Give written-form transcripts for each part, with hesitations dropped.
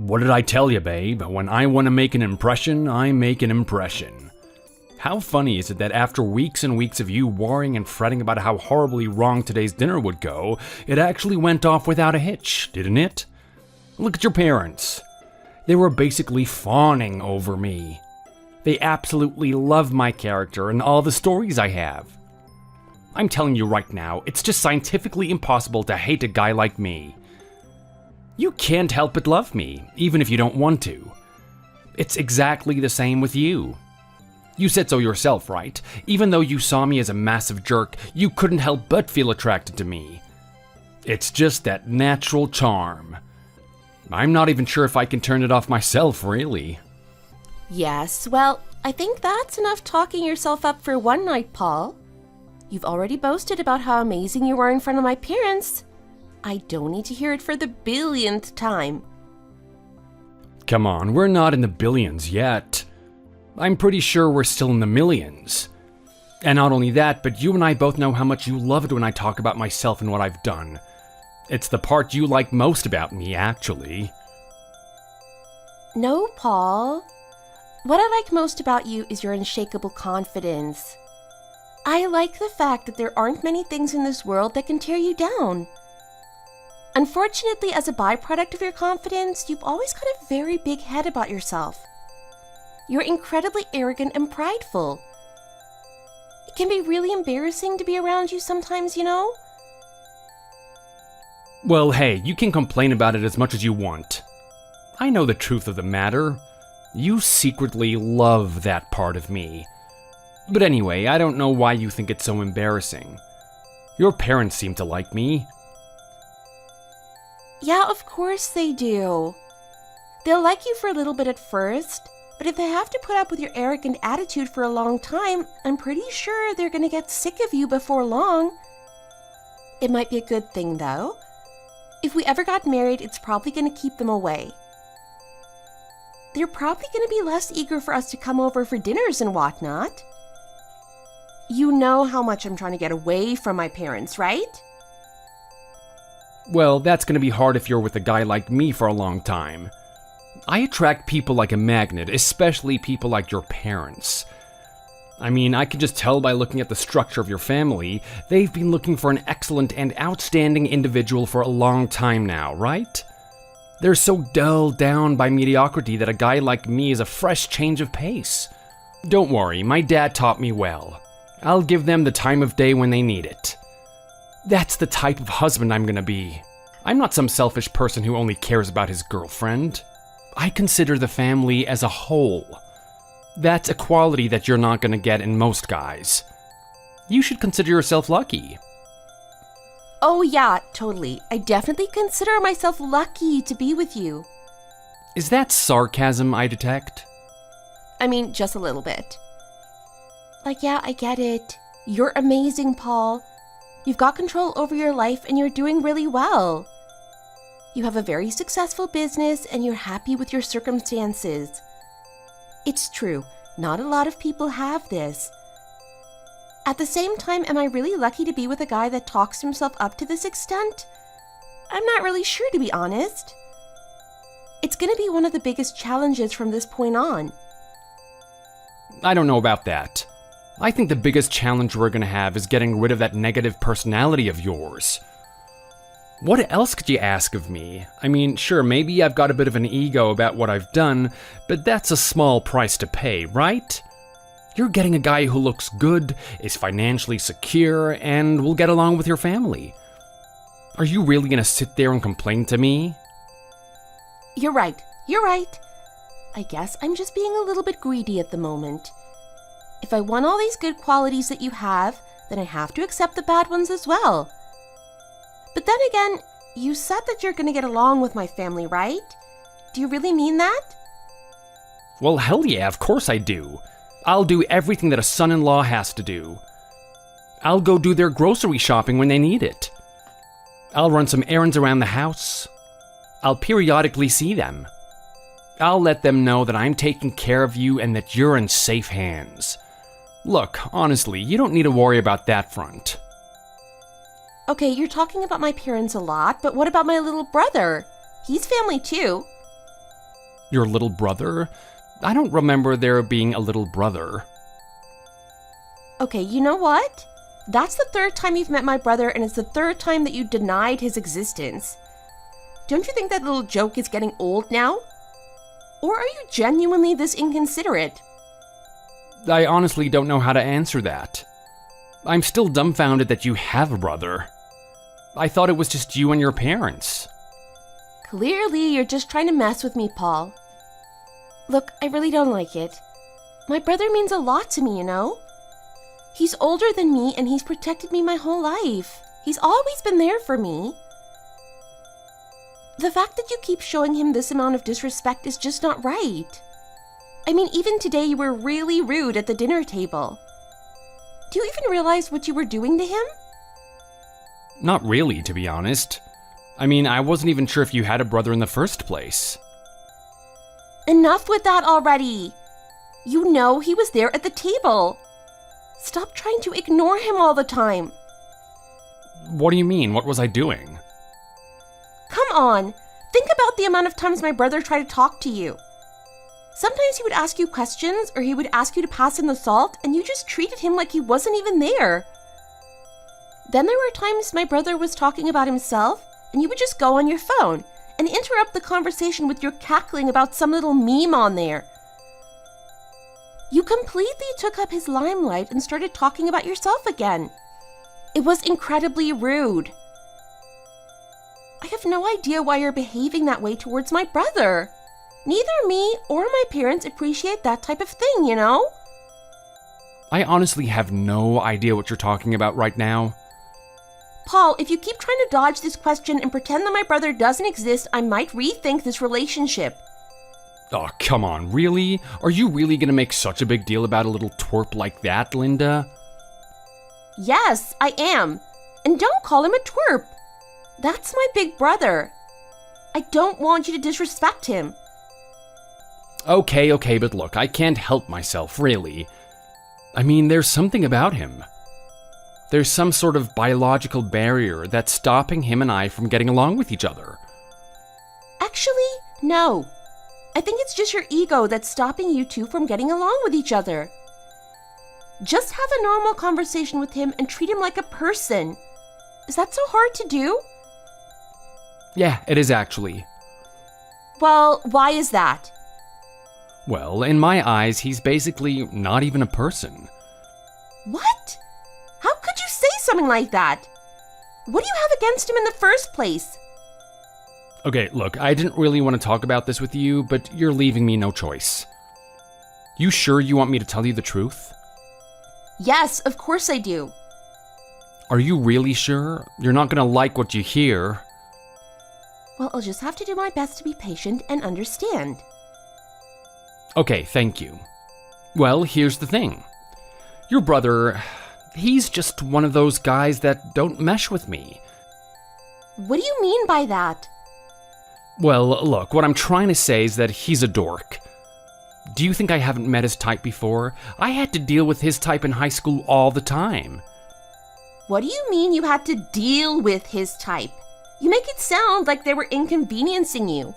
What did I tell you, babe? When I want to make an impression, I make an impression. How funny is it that after weeks and weeks of you worrying and fretting about how horribly wrong today's dinner would go, it actually went off without a hitch, didn't it? Look at your parents. They were basically fawning over me. They absolutely love my character and all the stories I have. I'm telling you right now, it's just scientifically impossible to hate a guy like me. You can't help but love me, even if you don't want to. It's exactly the same with you. You said so yourself, right? Even though you saw me as a massive jerk, you couldn't help but feel attracted to me. It's just that natural charm. I'm not even sure if I can turn it off myself, really. Yes, well, I think that's enough talking yourself up for one night, Paul. You've already boasted about how amazing you were in front of my parents. I don't need to hear it for the billionth time. Come on, we're not in the billions yet. I'm pretty sure we're still in the millions. And not only that, but you and I both know how much you love it when I talk about myself and what I've done. It's the part you like most about me, actually. No, Paul. What I like most about you is your unshakable confidence. I like the fact that there aren't many things in this world that can tear you down. Unfortunately, as a byproduct of your confidence, you've always got a very big head about yourself. You're incredibly arrogant and prideful. It can be really embarrassing to be around you sometimes, you know? Well, hey, you can complain about it as much as you want. I know the truth of the matter. You secretly love that part of me. But anyway, I don't know why you think it's so embarrassing. Your parents seem to like me. Yeah, of course they do. They'll like you for a little bit at first, but if they have to put up with your arrogant attitude for a long time, I'm pretty sure they're gonna get sick of you before long. It might be a good thing, though. If we ever got married, it's probably gonna keep them away. They're probably gonna be less eager for us to come over for dinners and whatnot. You know how much I'm trying to get away from my parents, right? Well, that's gonna be hard if you're with a guy like me for a long time. I attract people like a magnet, especially people like your parents. I mean, I can just tell by looking at the structure of your family, they've been looking for an excellent and outstanding individual for a long time now, right? They're so dulled down by mediocrity that a guy like me is a fresh change of pace. Don't worry, my dad taught me well. I'll give them the time of day when they need it. That's the type of husband I'm gonna be. I'm not some selfish person who only cares about his girlfriend. I consider the family as a whole. That's a quality that you're not gonna get in most guys. You should consider yourself lucky. Oh yeah, totally. I definitely consider myself lucky to be with you. Is that sarcasm I detect? I mean, just a little bit. Like, yeah, I get it. You're amazing, Paul. You've got control over your life and you're doing really well. You have a very successful business and you're happy with your circumstances. It's true, not a lot of people have this. At the same time, am I really lucky to be with a guy that talks himself up to this extent? I'm not really sure, to be honest. It's going to be one of the biggest challenges from this point on. I don't know about that. I think the biggest challenge we're gonna have is getting rid of that negative personality of yours. What else could you ask of me? I mean, sure, maybe I've got a bit of an ego about what I've done, but that's a small price to pay, right? You're getting a guy who looks good, is financially secure, and will get along with your family. Are you really gonna sit there and complain to me? You're right. I guess I'm just being a little bit greedy at the moment. If I want all these good qualities that you have, then I have to accept the bad ones as well. But then again, you said that you're going to get along with my family, right? Do you really mean that? Well, hell yeah, of course I do. I'll do everything that a son-in-law has to do. I'll go do their grocery shopping when they need it. I'll run some errands around the house. I'll periodically see them. I'll let them know that I'm taking care of you and that you're in safe hands. Look, honestly, you don't need to worry about that front. Okay, you're talking about my parents a lot, but what about my little brother? He's family too. Your little brother? I don't remember there being a little brother. Okay, you know what? That's the third time you've met my brother, and it's the third time that you denied his existence. Don't you think that little joke is getting old now? Or are you genuinely this inconsiderate? I honestly don't know how to answer that. I'm still dumbfounded that you have a brother. I thought it was just you and your parents. Clearly, you're just trying to mess with me, Paul. Look, I really don't like it. My brother means a lot to me, you know? He's older than me, and he's protected me my whole life. He's always been there for me. The fact that you keep showing him this amount of disrespect is just not right. I mean, even today you were really rude at the dinner table. Do you even realize what you were doing to him? Not really, to be honest. I mean, I wasn't even sure if you had a brother in the first place. Enough with that already. You know he was there at the table. Stop trying to ignore him all the time. What do you mean? What was I doing? Come on. Think about the amount of times my brother tried to talk to you. Sometimes he would ask you questions, or he would ask you to pass in the salt, and you just treated him like he wasn't even there. Then there were times my brother was talking about himself, and you would just go on your phone and interrupt the conversation with your cackling about some little meme on there. You completely took up his limelight and started talking about yourself again. It was incredibly rude. I have no idea why you're behaving that way towards my brother. Neither me or my parents appreciate that type of thing, you know? I honestly have no idea what you're talking about right now. Paul, if you keep trying to dodge this question and pretend that my brother doesn't exist, I might rethink this relationship. Oh, come on, really? Are you really gonna make such a big deal about a little twerp like that, Linda? Yes, I am. And don't call him a twerp. That's my big brother. I don't want you to disrespect him. Okay, but look, I can't help myself, really. I mean, there's something about him. There's some sort of biological barrier that's stopping him and I from getting along with each other. Actually, no. I think it's just your ego that's stopping you two from getting along with each other. Just have a normal conversation with him and treat him like a person. Is that so hard to do? Yeah, it is actually. Well, why is that? Well, in my eyes, he's basically not even a person. What? How could you say something like that? What do you have against him in the first place? Okay, look, I didn't really want to talk about this with you, but you're leaving me no choice. You sure you want me to tell you the truth? Yes, of course I do. Are you really sure? You're not gonna like what you hear. Well, I'll just have to do my best to be patient and understand. Okay, thank you. Well, here's the thing. Your brother, he's just one of those guys that don't mesh with me. What do you mean by that? Well, look, what I'm trying to say is that he's a dork. Do you think I haven't met his type before? I had to deal with his type in high school all the time. What do you mean you had to deal with his type? You make it sound like they were inconveniencing you.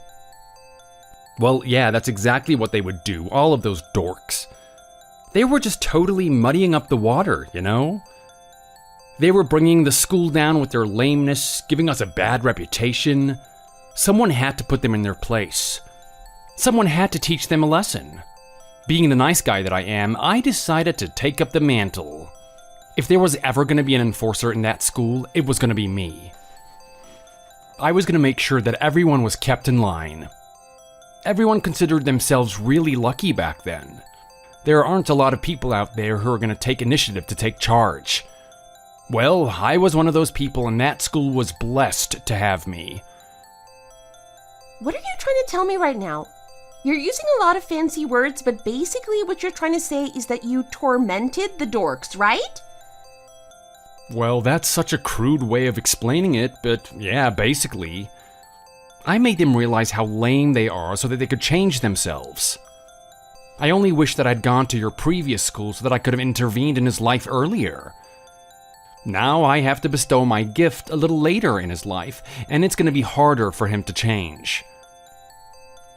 Well, yeah, that's exactly what they would do, all of those dorks. They were just totally muddying up the water, you know? They were bringing the school down with their lameness, giving us a bad reputation. Someone had to put them in their place. Someone had to teach them a lesson. Being the nice guy that I am, I decided to take up the mantle. If there was ever going to be an enforcer in that school, it was going to be me. I was going to make sure that everyone was kept in line. Everyone considered themselves really lucky back then. There aren't a lot of people out there who are going to take initiative to take charge. Well, I was one of those people, and that school was blessed to have me. What are you trying to tell me right now? You're using a lot of fancy words, but basically what you're trying to say is that you tormented the dorks, right? Well, that's such a crude way of explaining it, but yeah, basically. I made them realize how lame they are so that they could change themselves. I only wish that I'd gone to your previous school so that I could have intervened in his life earlier. Now I have to bestow my gift a little later in his life, and it's going to be harder for him to change.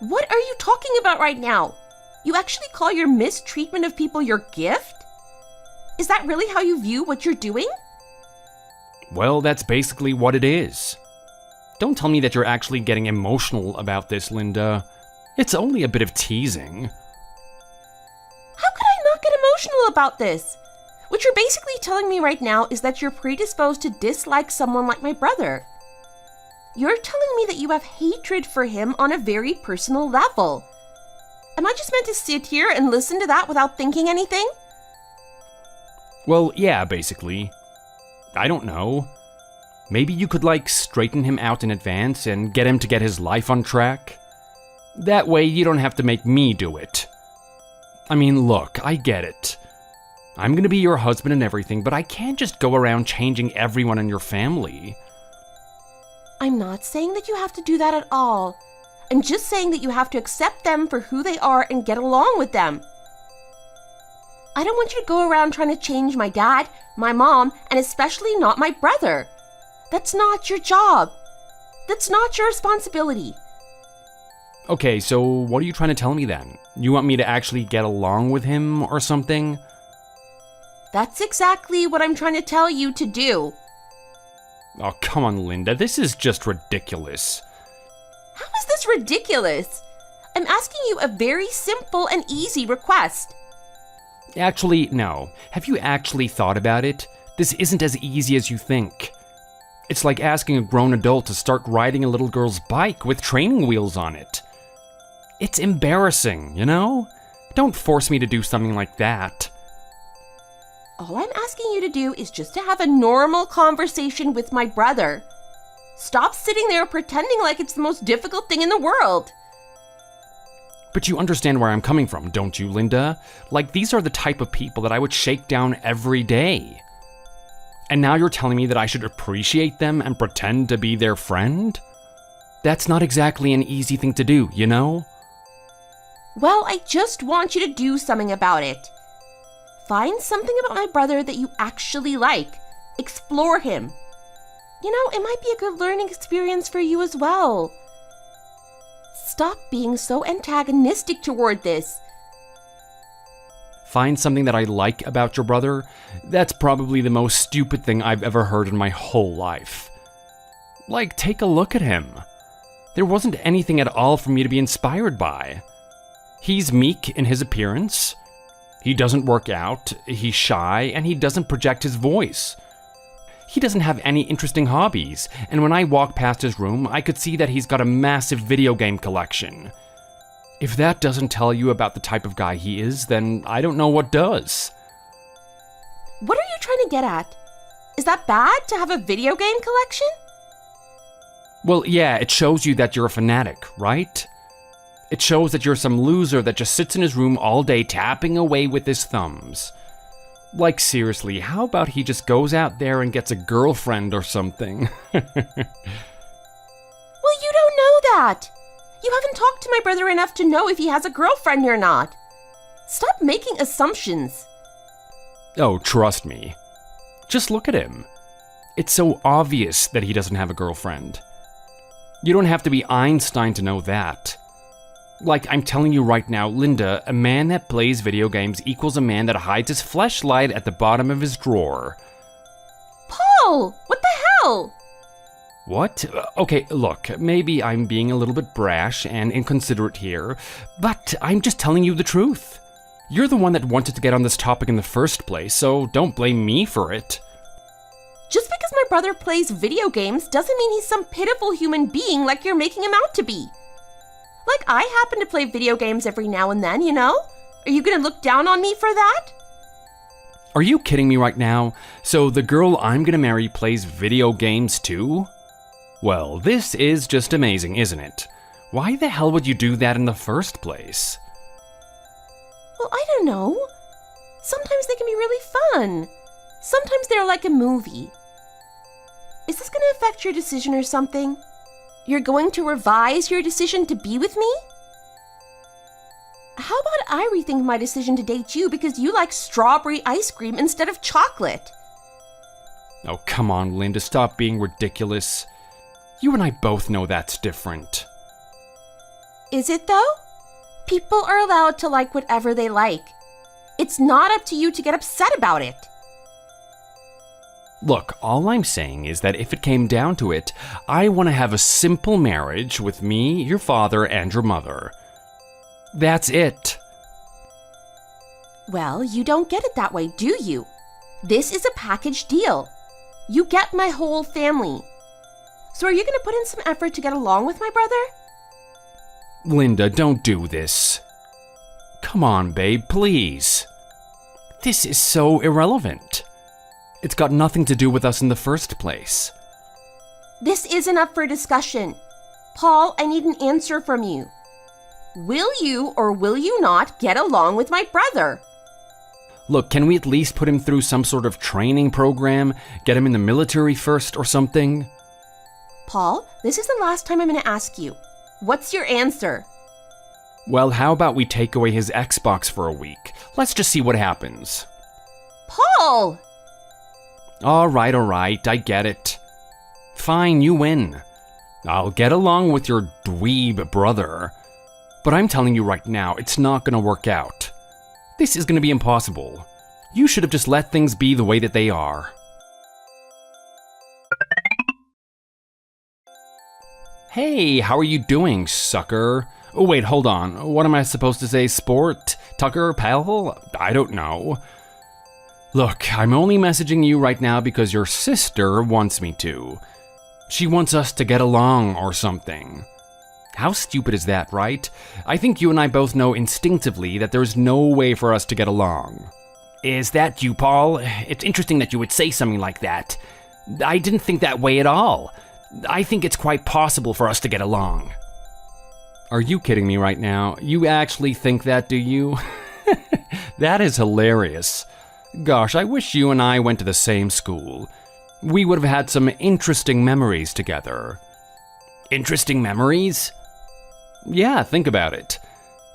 What are you talking about right now? You actually call your mistreatment of people your gift? Is that really how you view what you're doing? Well, that's basically what it is. Don't tell me that you're actually getting emotional about this, Linda. It's only a bit of teasing. How could I not get emotional about this? What you're basically telling me right now is that you're predisposed to dislike someone like my brother. You're telling me that you have hatred for him on a very personal level. Am I just meant to sit here and listen to that without thinking anything? Well, yeah, basically. I don't know. Maybe you could, straighten him out in advance and get him to get his life on track? That way you don't have to make me do it. I mean, look, I get it. I'm gonna be your husband and everything, but I can't just go around changing everyone in your family. I'm not saying that you have to do that at all. I'm just saying that you have to accept them for who they are and get along with them. I don't want you to go around trying to change my dad, my mom, and especially not my brother. That's not your job. That's not your responsibility. Okay, so what are you trying to tell me then? You want me to actually get along with him or something? That's exactly what I'm trying to tell you to do. Oh, come on, Linda, this is just ridiculous. How is this ridiculous? I'm asking you a very simple and easy request. Actually, no. Have you actually thought about it? This isn't as easy as you think. It's like asking a grown adult to start riding a little girl's bike with training wheels on it. It's embarrassing, you know? Don't force me to do something like that. All I'm asking you to do is just to have a normal conversation with my brother. Stop sitting there pretending like it's the most difficult thing in the world. But you understand where I'm coming from, don't you, Linda? These are the type of people that I would shake down every day. And now you're telling me that I should appreciate them and pretend to be their friend? That's not exactly an easy thing to do, you know? Well, I just want you to do something about it. Find something about my brother that you actually like. Explore him. You know, it might be a good learning experience for you as well. Stop being so antagonistic toward this. Find something that I like about your brother? That's probably the most stupid thing I've ever heard in my whole life. Take a look at him. There wasn't anything at all for me to be inspired by. He's meek in his appearance. He doesn't work out, he's shy, and he doesn't project his voice. He doesn't have any interesting hobbies, and when I walked past his room, I could see that he's got a massive video game collection. If that doesn't tell you about the type of guy he is, then I don't know what does. What are you trying to get at? Is that bad to have a video game collection? Well, yeah, it shows you that you're a fanatic, right? It shows that you're some loser that just sits in his room all day tapping away with his thumbs. Seriously, how about he just goes out there and gets a girlfriend or something? Well, you don't know that. You haven't talked to my brother enough to know if he has a girlfriend or not. Stop making assumptions. Oh, trust me. Just look at him. It's so obvious that he doesn't have a girlfriend. You don't have to be Einstein to know that. I'm telling you right now, Linda, a man that plays video games equals a man that hides his fleshlight at the bottom of his drawer. Paul, what the hell? What? Okay, look, maybe I'm being a little bit brash and inconsiderate here, but I'm just telling you the truth. You're the one that wanted to get on this topic in the first place, so don't blame me for it. Just because my brother plays video games doesn't mean he's some pitiful human being like you're making him out to be. I happen to play video games every now and then, you know? Are you gonna look down on me for that? Are you kidding me right now? So the girl I'm gonna marry plays video games too? Well, this is just amazing, isn't it? Why the hell would you do that in the first place? Well, I don't know. Sometimes they can be really fun. Sometimes they're like a movie. Is this gonna affect your decision or something? You're going to revise your decision to be with me? How about I rethink my decision to date you because you like strawberry ice cream instead of chocolate? Oh, come on, Linda, stop being ridiculous. You and I both know that's different. Is it though? People are allowed to like whatever they like. It's not up to you to get upset about it. Look, all I'm saying is that if it came down to it, I want to have a simple marriage with me, your father, and your mother. That's it. Well, you don't get it that way, do you? This is a package deal. You get my whole family. So are you going to put in some effort to get along with my brother? Linda, don't do this. Come on, babe, please. This is so irrelevant. It's got nothing to do with us in the first place. This isn't up for discussion. Paul, I need an answer from you. Will you or will you not get along with my brother? Look, can we at least put him through some sort of training program? Get him in the military first or something? Paul, this is the last time I'm going to ask you. What's your answer? Well, how about we take away his Xbox for a week? Let's just see what happens. Paul! All right, I get it. Fine, you win. I'll get along with your dweeb brother. But I'm telling you right now, it's not gonna work out. This is gonna be impossible. You should have just let things be the way that they are. Hey, how are you doing, sucker? Oh wait, hold on. What am I supposed to say? Sport? Tucker? Pal? I don't know. Look, I'm only messaging you right now because your sister wants me to. She wants us to get along or something. How stupid is that, right? I think you and I both know instinctively that there's no way for us to get along. Is that you, Paul? It's interesting that you would say something like that. I didn't think that way at all. I think it's quite possible for us to get along. Are you kidding me right now? You actually think that, do you? That is hilarious. Gosh, I wish you and I went to the same school. We would have had some interesting memories together. Interesting memories? Yeah, think about it.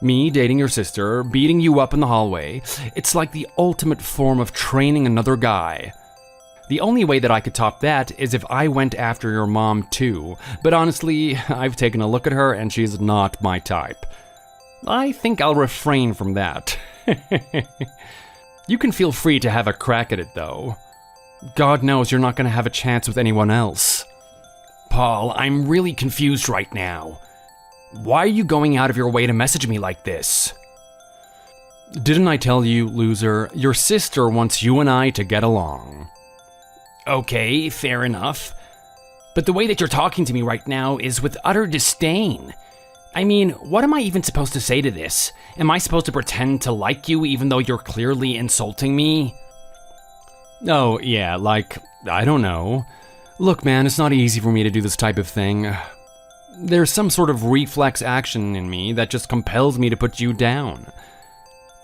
Me dating your sister, beating you up in the hallway. It's like the ultimate form of training another guy. The only way that I could top that is if I went after your mom too, but honestly, I've taken a look at her and she's not my type. I think I'll refrain from that. You can feel free to have a crack at it though. God knows you're not going to have a chance with anyone else. Paul, I'm really confused right now. Why are you going out of your way to message me like this? Didn't I tell you, loser, your sister wants you and I to get along. Okay, fair enough. But the way that you're talking to me right now is with utter disdain. I mean, what am I even supposed to say to this? Am I supposed to pretend to like you even though you're clearly insulting me? Oh, yeah, like, I don't know. Look, man, it's not easy for me to do this type of thing. There's some sort of reflex action in me that just compels me to put you down.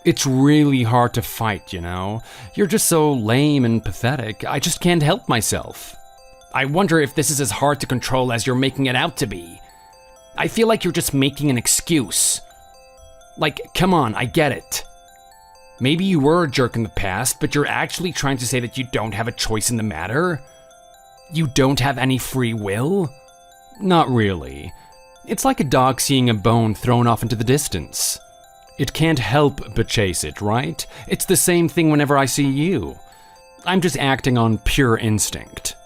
It's really hard to fight, you know? You're just so lame and pathetic, I just can't help myself. I wonder if this is as hard to control as you're making it out to be. I feel like you're just making an excuse. Like, come on, I get it. Maybe you were a jerk in the past, but you're actually trying to say that you don't have a choice in the matter? You don't have any free will? Not really. It's like a dog seeing a bone thrown off into the distance. It can't help but chase it, right? It's the same thing whenever I see you. I'm just acting on pure instinct.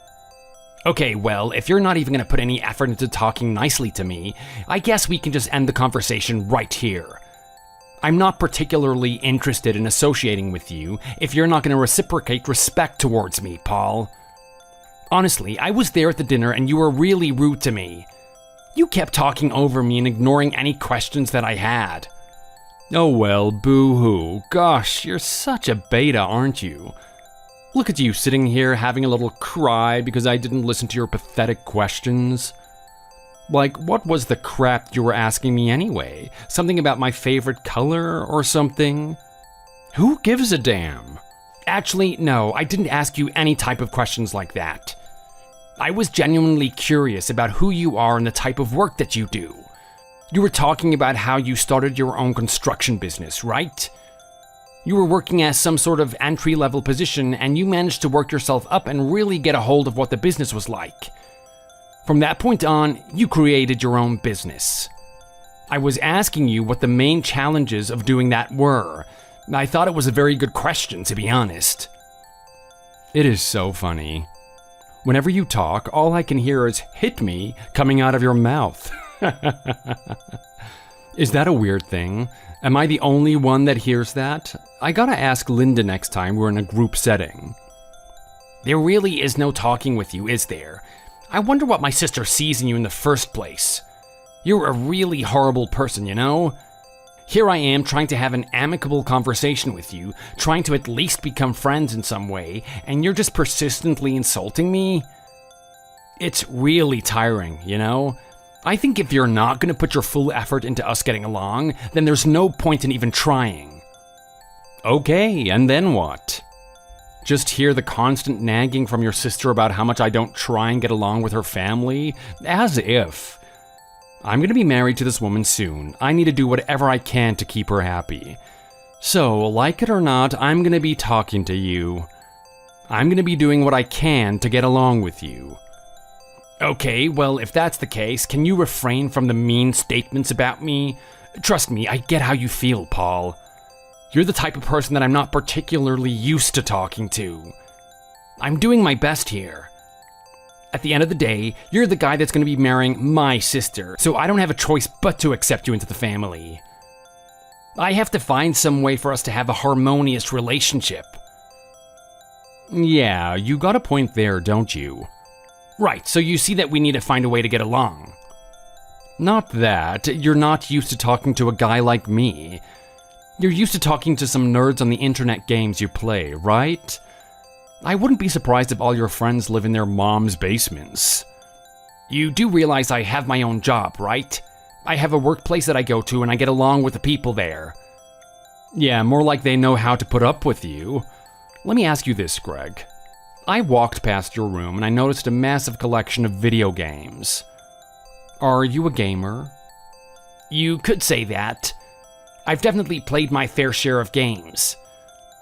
Okay, well, if you're not even gonna put any effort into talking nicely to me, I guess we can just end the conversation right here. I'm not particularly interested in associating with you if you're not gonna reciprocate respect towards me, Paul. Honestly, I was there at the dinner and you were really rude to me. You kept talking over me and ignoring any questions that I had. Oh well, boo-hoo. Gosh, you're such a beta, aren't you? Look at you sitting here having a little cry because I didn't listen to your pathetic questions. Like, what was the crap you were asking me anyway? Something about my favorite color or something? Who gives a damn? Actually, no, I didn't ask you any type of questions like that. I was genuinely curious about who you are and the type of work that you do. You were talking about how you started your own construction business, right? You were working as some sort of entry-level position and you managed to work yourself up and really get a hold of what the business was like. From that point on, you created your own business. I was asking you what the main challenges of doing that were. I thought it was a very good question, to be honest. It is so funny. Whenever you talk, all I can hear is "hit me" coming out of your mouth. Is that a weird thing? Am I the only one that hears that? I gotta ask Linda next time we're in a group setting. There really is no talking with you, is there? I wonder what my sister sees in you in the first place. You're a really horrible person, you know? Here I am trying to have an amicable conversation with you, trying to at least become friends in some way, and you're just persistently insulting me? It's really tiring, you know? I think if you're not going to put your full effort into us getting along, then there's no point in even trying. Okay, and then what? Just hear the constant nagging from your sister about how much I don't try and get along with her family? As if. I'm going to be married to this woman soon. I need to do whatever I can to keep her happy. So, like it or not, I'm going to be talking to you. I'm going to be doing what I can to get along with you. Okay, well, if that's the case, can you refrain from the mean statements about me? Trust me, I get how you feel, Paul. You're the type of person that I'm not particularly used to talking to. I'm doing my best here. At the end of the day, you're the guy that's going to be marrying my sister, so I don't have a choice but to accept you into the family. I have to find some way for us to have a harmonious relationship. Yeah, you got a point there, don't you? Right, so you see that we need to find a way to get along. Not that. You're not used to talking to a guy like me. You're used to talking to some nerds on the internet games you play, right? I wouldn't be surprised if all your friends live in their mom's basements. You do realize I have my own job, right? I have a workplace that I go to and I get along with the people there. Yeah, more like they know how to put up with you. Let me ask you this, Greg. I walked past your room and I noticed a massive collection of video games. Are you a gamer? You could say that. I've definitely played my fair share of games.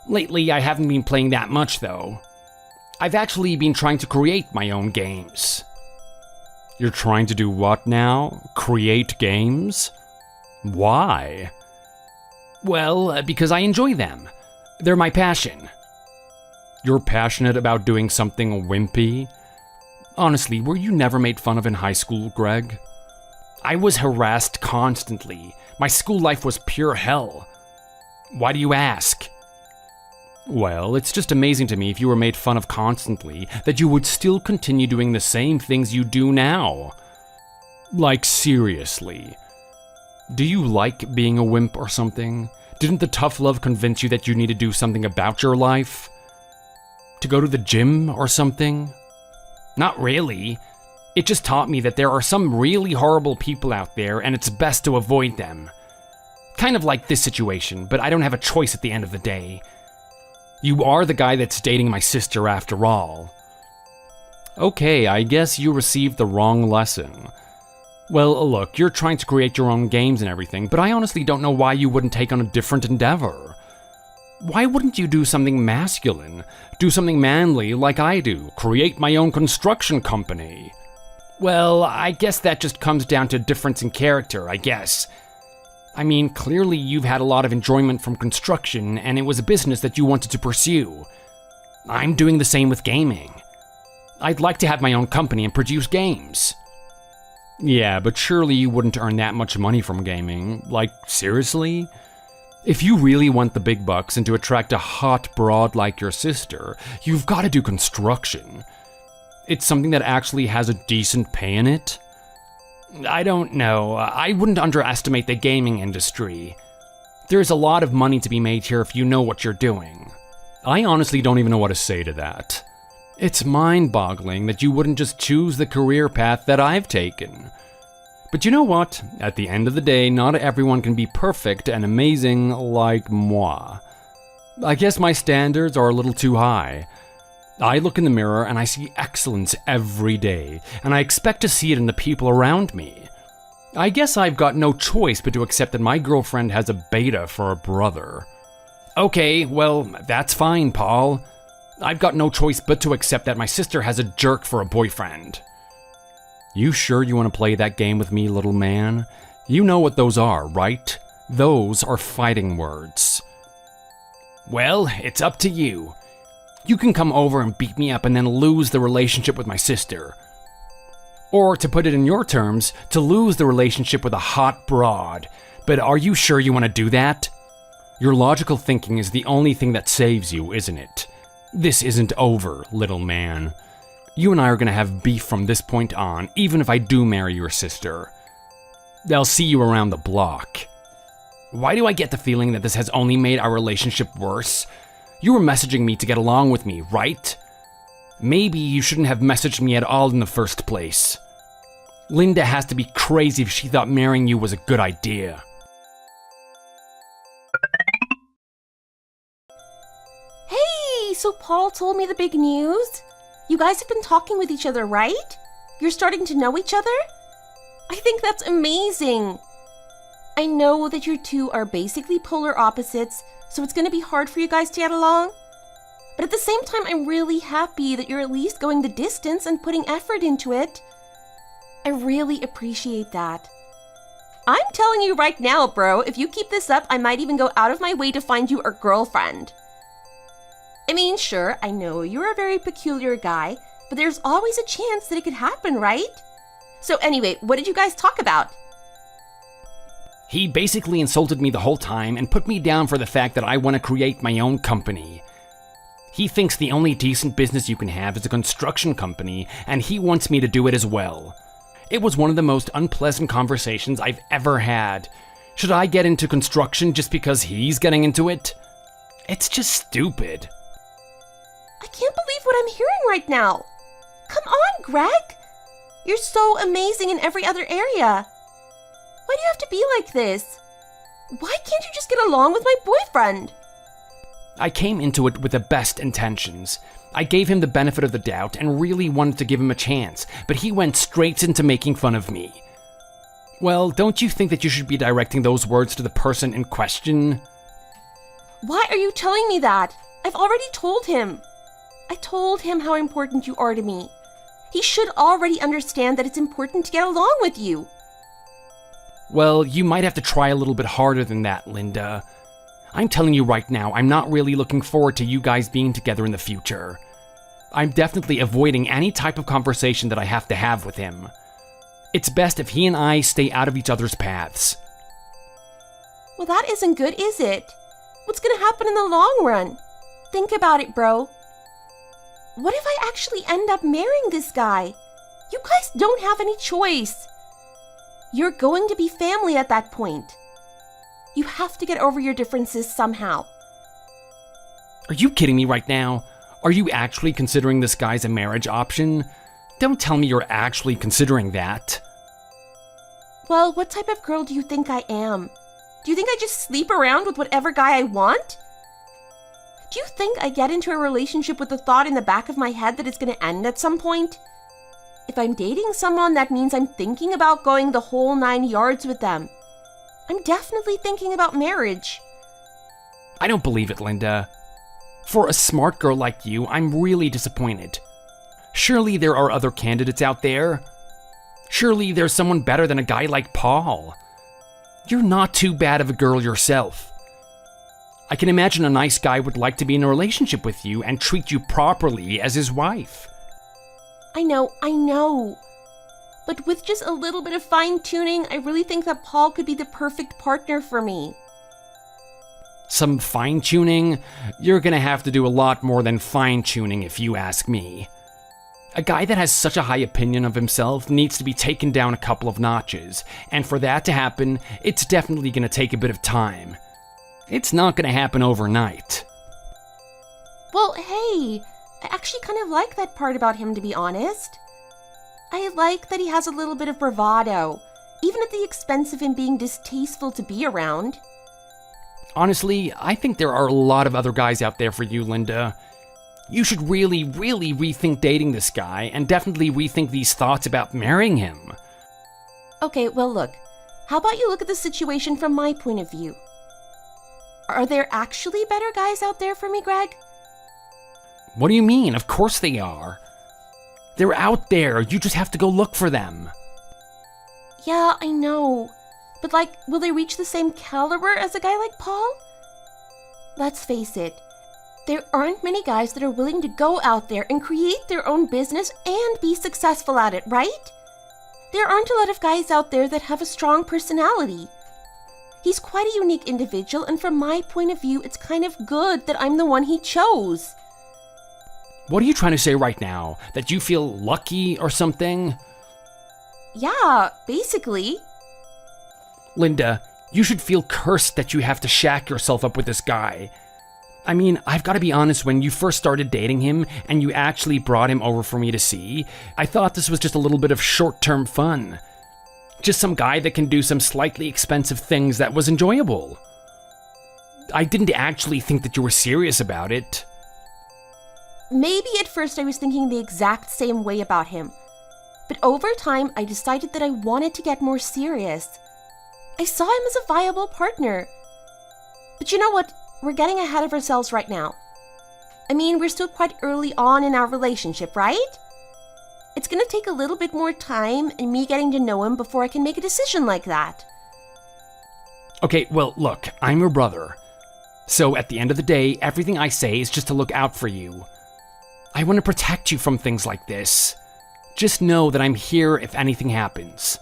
Lately, I haven't been playing that much, though. I've actually been trying to create my own games. You're trying to do what now? Create games? Why? Well, because I enjoy them. They're my passion. You're passionate about doing something wimpy? Honestly, were you never made fun of in high school, Greg? I was harassed constantly. My school life was pure hell. Why do you ask? Well, it's just amazing to me if you were made fun of constantly, that you would still continue doing the same things you do now. Like, seriously. Do you like being a wimp or something? Didn't the tough love convince you that you need to do something about your life? To go to the gym or something? Not really. It just taught me that there are some really horrible people out there and it's best to avoid them. Kind of like this situation, but I don't have a choice at the end of the day. You are the guy that's dating my sister after all. Okay, I guess you received the wrong lesson. Well, look, you're trying to create your own games and everything, but I honestly don't know why you wouldn't take on a different endeavor. Why wouldn't you do something masculine? Do something manly like I do? Create my own construction company? Well, I guess that just comes down to difference in character, I guess. I mean, clearly you've had a lot of enjoyment from construction, and it was a business that you wanted to pursue. I'm doing the same with gaming. I'd like to have my own company and produce games. Yeah, but surely you wouldn't earn that much money from gaming. Like, seriously? If you really want the big bucks and to attract a hot broad like your sister, you've got to do construction. It's something that actually has a decent pay in it. I don't know. I wouldn't underestimate the gaming industry. There's a lot of money to be made here if you know what you're doing. I honestly don't even know what to say to that. It's mind-boggling that you wouldn't just choose the career path that I've taken. But you know what? At the end of the day, not everyone can be perfect and amazing like moi. I guess my standards are a little too high. I look in the mirror and I see excellence every day, and I expect to see it in the people around me. I guess I've got no choice but to accept that my girlfriend has a beta for a brother. Okay, well, that's fine, Paul. I've got no choice but to accept that my sister has a jerk for a boyfriend. You sure you want to play that game with me, little man? You know what those are, right? Those are fighting words. Well, it's up to you. You can come over and beat me up and then lose the relationship with my sister. Or, to put it in your terms, to lose the relationship with a hot broad. But are you sure you want to do that? Your logical thinking is the only thing that saves you, isn't it? This isn't over, little man. You and I are going to have beef from this point on, even if I do marry your sister. I'll see you around the block. Why do I get the feeling that this has only made our relationship worse? You were messaging me to get along with me, right? Maybe you shouldn't have messaged me at all in the first place. Linda has to be crazy if she thought marrying you was a good idea. Hey, so Paul told me the big news? You guys have been talking with each other, right? You're starting to know each other? I think that's amazing. I know that you two are basically polar opposites, so it's going to be hard for you guys to get along. But at the same time, I'm really happy that you're at least going the distance and putting effort into it. I really appreciate that. I'm telling you right now, bro, if you keep this up, I might even go out of my way to find you a girlfriend. I mean, sure, I know you're a very peculiar guy, but there's always a chance that it could happen, right? So anyway, what did you guys talk about? He basically insulted me the whole time and put me down for the fact that I want to create my own company. He thinks the only decent business you can have is a construction company, and he wants me to do it as well. It was one of the most unpleasant conversations I've ever had. Should I get into construction just because he's getting into it? It's just stupid. I can't believe what I'm hearing right now. Come on, Greg. You're so amazing in every other area. Why do you have to be like this? Why can't you just get along with my boyfriend? I came into it with the best intentions. I gave him the benefit of the doubt and really wanted to give him a chance, but he went straight into making fun of me. Well, don't you think that you should be directing those words to the person in question? Why are you telling me that? I've already told him. I told him how important you are to me. He should already understand that it's important to get along with you. Well, you might have to try a little bit harder than that, Linda. I'm telling you right now, I'm not really looking forward to you guys being together in the future. I'm definitely avoiding any type of conversation that I have to have with him. It's best if he and I stay out of each other's paths. Well, that isn't good, is it? What's gonna happen in the long run? Think about it, bro. What if I actually end up marrying this guy? You guys don't have any choice. You're going to be family at that point. You have to get over your differences somehow. Are you kidding me right now? Are you actually considering this guy as a marriage option? Don't tell me you're actually considering that. Well, what type of girl do you think I am? Do you think I just sleep around with whatever guy I want? Do you think I get into a relationship with the thought in the back of my head that it's going to end at some point? If I'm dating someone, that means I'm thinking about going the whole 9 yards with them. I'm definitely thinking about marriage. I don't believe it, Linda. For a smart girl like you, I'm really disappointed. Surely there are other candidates out there. Surely there's someone better than a guy like Paul. You're not too bad of a girl yourself. I can imagine a nice guy would like to be in a relationship with you and treat you properly as his wife. I know. But with just a little bit of fine-tuning, I really think that Paul could be the perfect partner for me. Some fine-tuning? You're gonna have to do a lot more than fine-tuning if you ask me. A guy that has such a high opinion of himself needs to be taken down a couple of notches, and for that to happen, it's definitely gonna take a bit of time. It's not gonna happen overnight. Well, hey, I actually kind of like that part about him, to be honest. I like that he has a little bit of bravado, even at the expense of him being distasteful to be around. Honestly, I think there are a lot of other guys out there for you, Linda. You should really rethink dating this guy and definitely rethink these thoughts about marrying him. Okay, well look, how about you look at the situation from my point of view? Are there actually better guys out there for me, Greg? What do you mean? Of course they are. They're out there, you just have to go look for them. Yeah, I know. But will they reach the same caliber as a guy like Paul? Let's face it, there aren't many guys that are willing to go out there and create their own business and be successful at it, right? There aren't a lot of guys out there that have a strong personality. He's quite a unique individual, and from my point of view, it's kind of good that I'm the one he chose. What are you trying to say right now? That you feel lucky or something? Yeah, basically. Linda, you should feel cursed that you have to shack yourself up with this guy. I mean, I've got to be honest, when you first started dating him and you actually brought him over for me to see, I thought this was just a little bit of short-term fun. Just some guy that can do some slightly expensive things that was enjoyable. I didn't actually think that you were serious about it. Maybe at first I was thinking the exact same way about him. But over time, I decided that I wanted to get more serious. I saw him as a viable partner. But you know what? We're getting ahead of ourselves right now. I mean, we're still quite early on in our relationship, right? It's gonna take a little bit more time and me getting to know him before I can make a decision like that. Okay, well, look, I'm your brother. So at the end of the day, everything I say is just to look out for you. I want to protect you from things like this. Just know that I'm here if anything happens.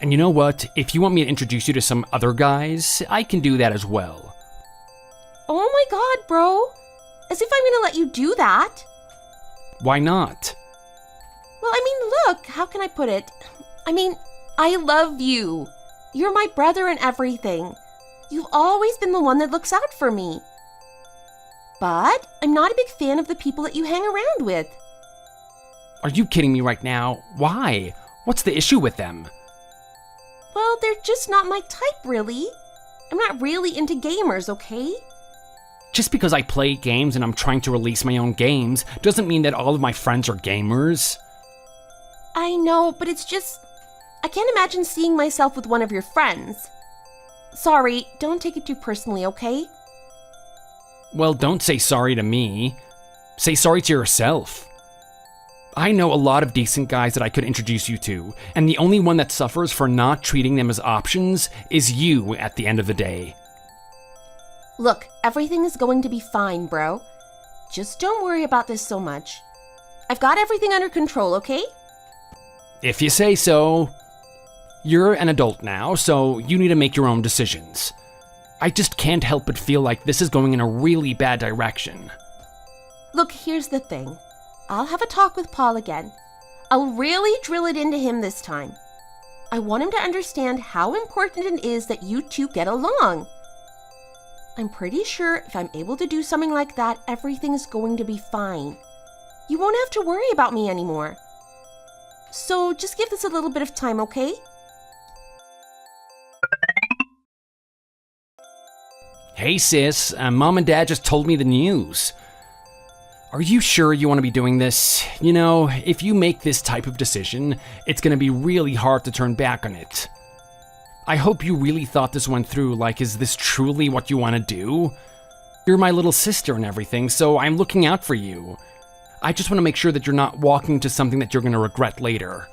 And you know what? If you want me to introduce you to some other guys, I can do that as well. Oh my god, bro. As if I'm gonna let you do that. Why not? Well, I mean, look, how can I put it? I mean, I love you. You're my brother and everything. You've always been the one that looks out for me. But I'm not a big fan of the people that you hang around with. Are you kidding me right now? Why? What's the issue with them? Well, they're just not my type, really. I'm not really into gamers, okay? Just because I play games and I'm trying to release my own games doesn't mean that all of my friends are gamers. I know, but it's just... I can't imagine seeing myself with one of your friends. Sorry, don't take it too personally, okay? Well, don't say sorry to me. Say sorry to yourself. I know a lot of decent guys that I could introduce you to, and the only one that suffers for not treating them as options is you at the end of the day. Look, everything is going to be fine, bro. Just don't worry about this so much. I've got everything under control, okay? If you say so. You're an adult now, so you need to make your own decisions. I just can't help but feel like this is going in a really bad direction. Look, here's the thing. I'll have a talk with Paul again. I'll really drill it into him this time. I want him to understand how important it is that you two get along. I'm pretty sure if I'm able to do something like that, everything is going to be fine. You won't have to worry about me anymore. So just give this a little bit of time, okay? Hey sis, Mom and Dad just told me the news. Are you sure you want to be doing this? You know, if you make this type of decision, it's going to be really hard to turn back on it. I hope you really thought this one through, is this truly what you want to do? You're my little sister and everything, so I'm looking out for you. I just want to make sure that you're not walking into something that you're going to regret later.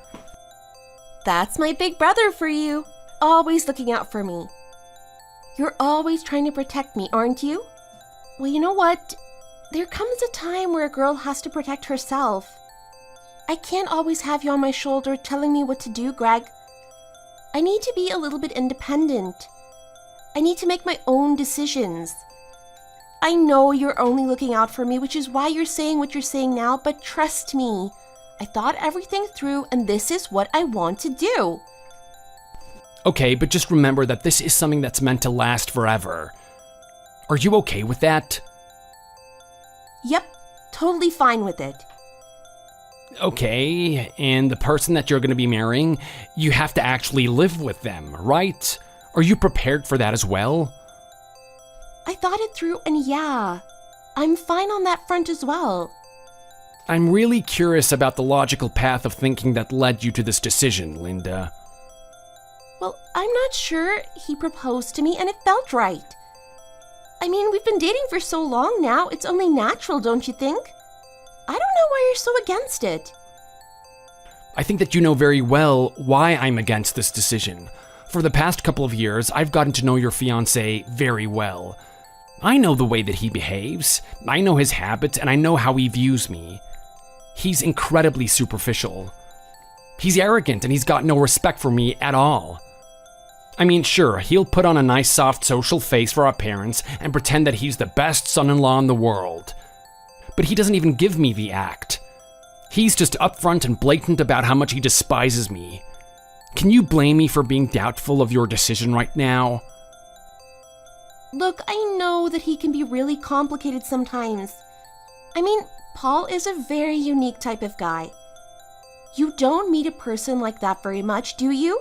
That's my big brother for you. Always looking out for me. You're always trying to protect me, aren't you? Well, you know what? There comes a time where a girl has to protect herself. I can't always have you on my shoulder telling me what to do, Greg. I need to be a little bit independent. I need to make my own decisions. I know you're only looking out for me, which is why you're saying what you're saying now, but trust me. I thought everything through, and this is what I want to do. Okay, but just remember that this is something that's meant to last forever. Are you okay with that? Yep, totally fine with it. Okay, and the person that you're going to be marrying, you have to actually live with them, right? Are you prepared for that as well? I thought it through, and yeah, I'm fine on that front as well. I'm really curious about the logical path of thinking that led you to this decision, Linda. Well, I'm not sure. He proposed to me and it felt right. I mean, we've been dating for so long now, it's only natural, don't you think? I don't know why you're so against it. I think that you know very well why I'm against this decision. For the past couple of years, I've gotten to know your fiancé very well. I know the way that he behaves, I know his habits, and I know how he views me. He's incredibly superficial. He's arrogant and he's got no respect for me at all. I mean, sure, he'll put on a nice soft social face for our parents and pretend that he's the best son-in-law in the world. But he doesn't even give me the act. He's just upfront and blatant about how much he despises me. Can you blame me for being doubtful of your decision right now? Look, I know that he can be really complicated sometimes. I mean, Paul is a very unique type of guy. You don't meet a person like that very much, do you?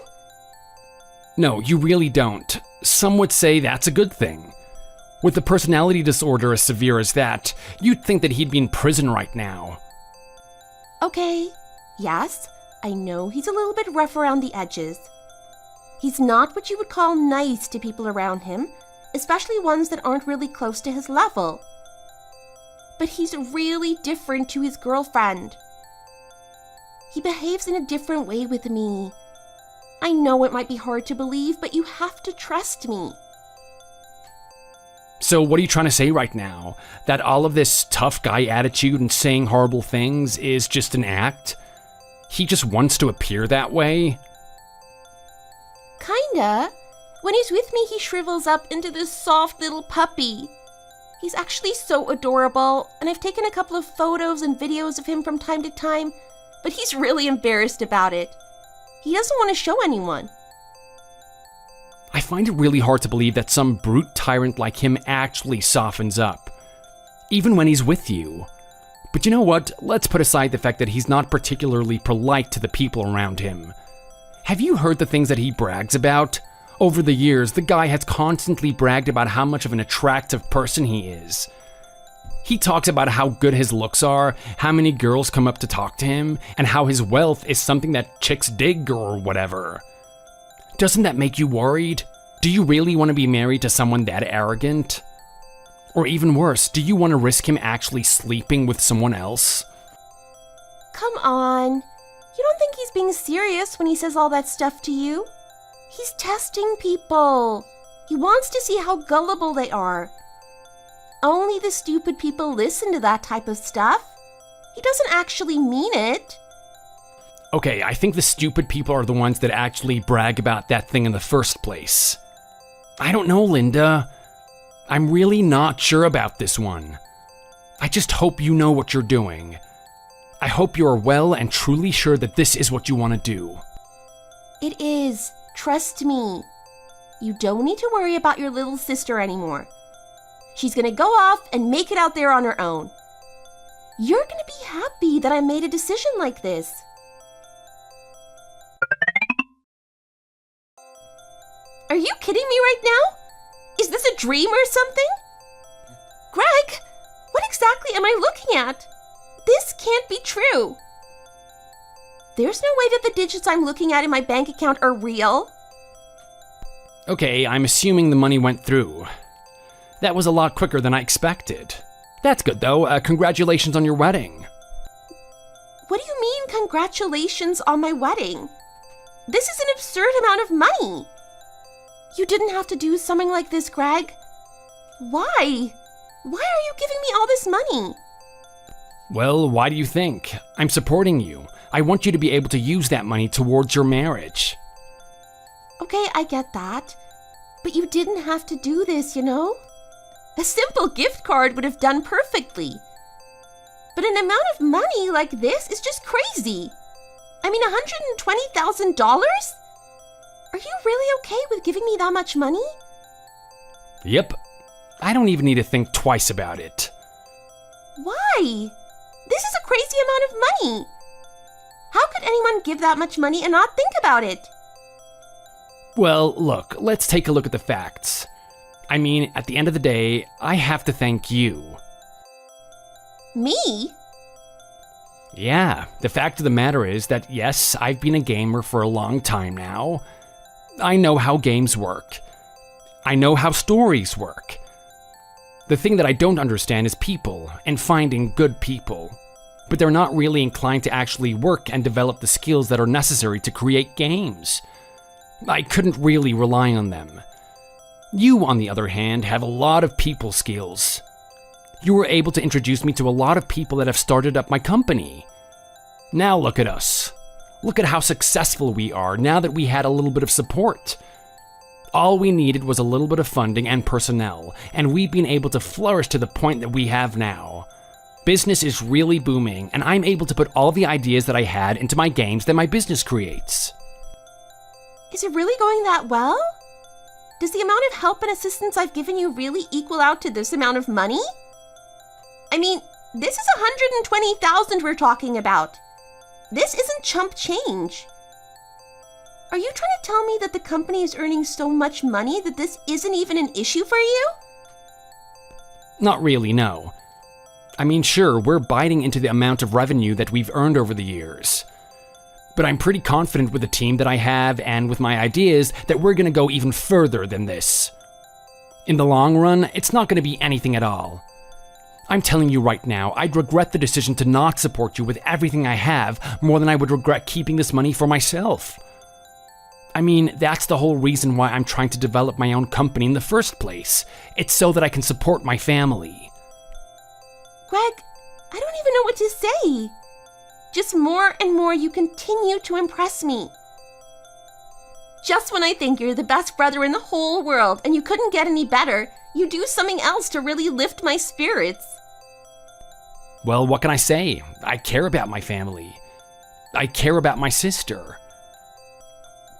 No, you really don't. Some would say that's a good thing. With a personality disorder as severe as that, you'd think that he'd be in prison right now. Okay, yes, I know he's a little bit rough around the edges. He's not what you would call nice to people around him, especially ones that aren't really close to his level. But he's really different to his girlfriend. He behaves in a different way with me. I know it might be hard to believe, but you have to trust me. So what are you trying to say right now? That all of this tough guy attitude and saying horrible things is just an act? He just wants to appear that way? Kinda. When he's with me, he shrivels up into this soft little puppy. He's actually so adorable, and I've taken a couple of photos and videos of him from time to time, but he's really embarrassed about it. He doesn't want to show anyone. I find it really hard to believe that some brute tyrant like him actually softens up, even when he's with you. But you know what? Let's put aside the fact that he's not particularly polite to the people around him. Have you heard the things that he brags about? Over the years, the guy has constantly bragged about how much of an attractive person he is. He talks about how good his looks are, how many girls come up to talk to him, and how his wealth is something that chicks dig or whatever. Doesn't that make you worried? Do you really want to be married to someone that arrogant? Or even worse, do you want to risk him actually sleeping with someone else? Come on. You don't think he's being serious when he says all that stuff to you? He's testing people. He wants to see how gullible they are. Only the stupid people listen to that type of stuff. He doesn't actually mean it. Okay, I think the stupid people are the ones that actually brag about that thing in the first place. I don't know, Linda. I'm really not sure about this one. I just hope you know what you're doing. I hope you are well and truly sure that this is what you want to do. It is. Trust me. You don't need to worry about your little sister anymore. She's gonna go off and make it out there on her own. You're gonna be happy that I made a decision like this. Are you kidding me right now? Is this a dream or something? Greg, what exactly am I looking at? This can't be true. There's no way that the digits I'm looking at in my bank account are real. Okay, I'm assuming the money went through. That was a lot quicker than I expected. That's good though, congratulations on your wedding. What do you mean, congratulations on my wedding? This is an absurd amount of money. You didn't have to do something like this, Greg. Why? Why are you giving me all this money? Well, why do you think? I'm supporting you. I want you to be able to use that money towards your marriage. Okay, I get that. But you didn't have to do this, you know? A simple gift card would have done perfectly. But an amount of money like this is just crazy. I mean, $120,000? Are you really okay with giving me that much money? Yep. I don't even need to think twice about it. Why? This is a crazy amount of money. How could anyone give that much money and not think about it? Well, look, let's take a look at the facts. I mean, at the end of the day, I have to thank you. Me? Yeah, the fact of the matter is that yes, I've been a gamer for a long time now. I know how games work. I know how stories work. The thing that I don't understand is people and finding good people. But they're not really inclined to actually work and develop the skills that are necessary to create games. I couldn't really rely on them. You, on the other hand, have a lot of people skills. You were able to introduce me to a lot of people that have started up my company. Now look at us. Look at how successful we are now that we had a little bit of support. All we needed was a little bit of funding and personnel, and we've been able to flourish to the point that we have now. Business is really booming, and I'm able to put all the ideas that I had into my games that my business creates. Is it really going that well? Does the amount of help and assistance I've given you really equal out to this amount of money? I mean, this is $120,000 we're talking about. This isn't chump change. Are you trying to tell me that the company is earning so much money that this isn't even an issue for you? Not really, no. I mean, sure, we're biting into the amount of revenue that we've earned over the years. But I'm pretty confident with the team that I have and with my ideas that we're gonna go even further than this. In the long run, it's not gonna be anything at all. I'm telling you right now, I'd regret the decision to not support you with everything I have more than I would regret keeping this money for myself. I mean, that's the whole reason why I'm trying to develop my own company in the first place. It's so that I can support my family. Greg, I don't even know what to say. Just more and more you continue to impress me. Just when I think you're the best brother in the whole world and you couldn't get any better, you do something else to really lift my spirits. Well, what can I say? I care about my family. I care about my sister.